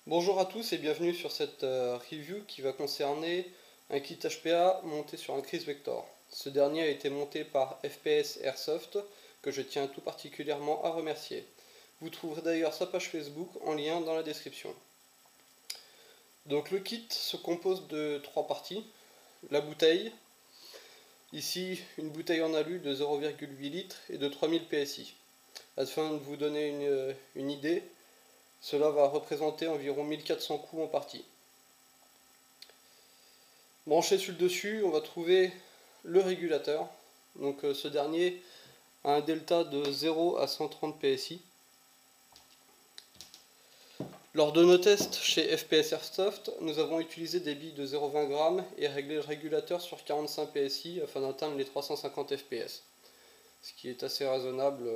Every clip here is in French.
Bonjour à tous et bienvenue sur cette review qui va concerner un kit HPA monté sur un Chris Vector. Ce dernier a été monté par FPS Airsoft, que je tiens tout particulièrement à remercier. Vous trouverez d'ailleurs sa page Facebook en lien dans la description. Donc le kit se compose de trois parties. La bouteille, ici une bouteille en alu de 0,8 litres et de 3000 PSI. Afin de vous donner une idée, cela va représenter environ 1400 coups en partie. Branché sur le dessus, on va trouver le régulateur. Donc ce dernier a un delta de 0 à 130 PSI. Lors de nos tests chez FPS Airsoft, nous avons utilisé des billes de 0,20 g et réglé le régulateur sur 45 PSI afin d'atteindre les 350 FPS. Ce qui est assez raisonnable.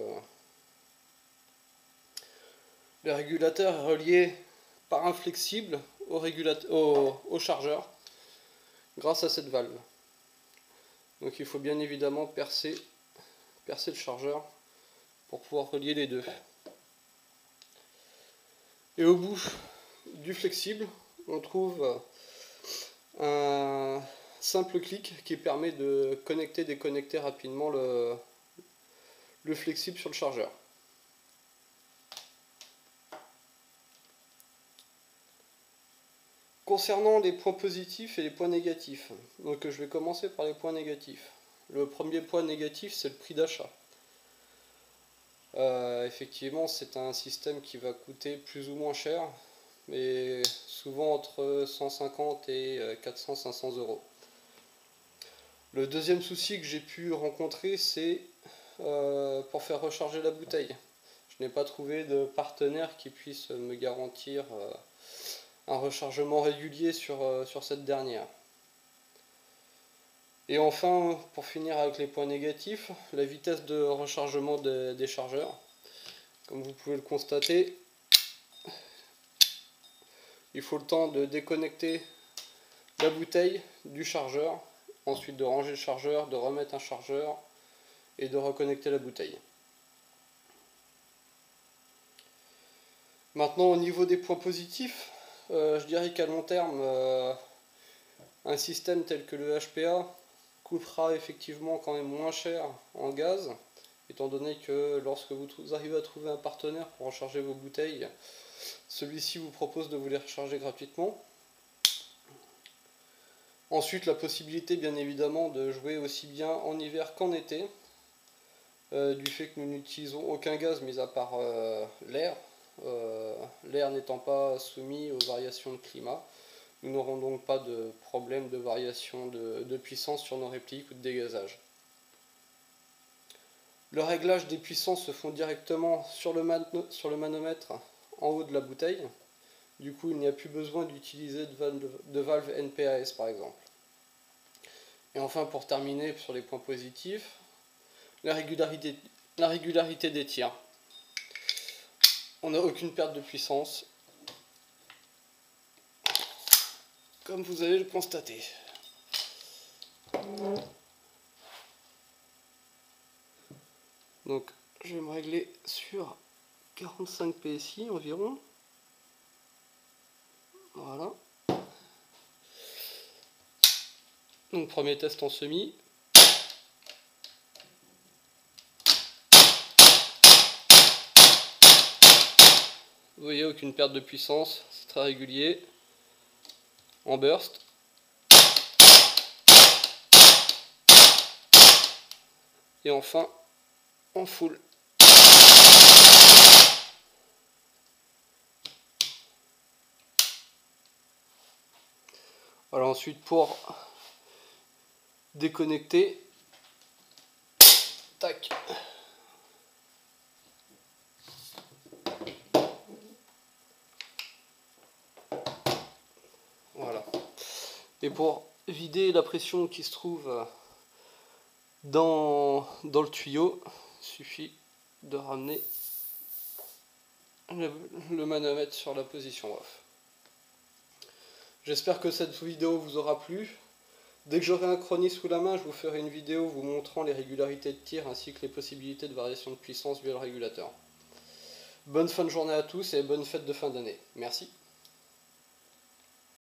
Le régulateur est relié par un flexible au chargeur grâce à cette valve. Donc il faut bien évidemment percer le chargeur pour pouvoir relier les deux. Et au bout du flexible, on trouve un simple clic qui permet de connecter et déconnecter rapidement le flexible sur le chargeur. Concernant les points positifs et les points négatifs, donc je vais commencer par les points négatifs. Le premier point négatif, c'est le prix d'achat. Effectivement, c'est un système qui va coûter plus ou moins cher, mais souvent entre 150 et 400-500 euros. Le deuxième souci que j'ai pu rencontrer, c'est pour faire recharger la bouteille. Je n'ai pas trouvé de partenaire qui puisse me garantir un rechargement régulier sur cette dernière. Et enfin, pour finir avec les points négatifs, la vitesse de rechargement des chargeurs. Comme vous pouvez le constater, il faut le temps de déconnecter la bouteille du chargeur, ensuite de ranger le chargeur, de remettre un chargeur et de reconnecter la bouteille. Maintenant, au niveau des points positifs, je dirais qu'à long terme, un système tel que le HPA coûtera effectivement quand même moins cher en gaz, étant donné que lorsque vous arrivez à trouver un partenaire pour recharger vos bouteilles, celui-ci vous propose de vous les recharger gratuitement. Ensuite, la possibilité bien évidemment de jouer aussi bien en hiver qu'en été, du fait que nous n'utilisons aucun gaz mis à part l'air. L'air n'étant pas soumis aux variations de climat, nous n'aurons donc pas de problème de variation de puissance sur nos répliques ou de dégazage. Le réglage des puissances se font directement sur le manomètre en haut de la bouteille. Du coup, il n'y a plus besoin d'utiliser de valve NPAS par exemple. Et enfin, pour terminer sur les points positifs, la régularité des tirs. On n'a aucune perte de puissance, comme vous allez le constater. Donc je vais me régler sur 45 PSI environ. Voilà. Donc premier test en semi. Vous voyez, aucune perte de puissance, c'est très régulier. En burst. Et enfin, en full. Voilà, ensuite pour déconnecter, tac. Voilà. Et pour vider la pression qui se trouve dans le tuyau, il suffit de ramener le manomètre sur la position off. J'espère que cette vidéo vous aura plu. Dès que j'aurai un chronie sous la main, je vous ferai une vidéo vous montrant les régularités de tir ainsi que les possibilités de variation de puissance via le régulateur. Bonne fin de journée à tous et bonne fête de fin d'année. Merci.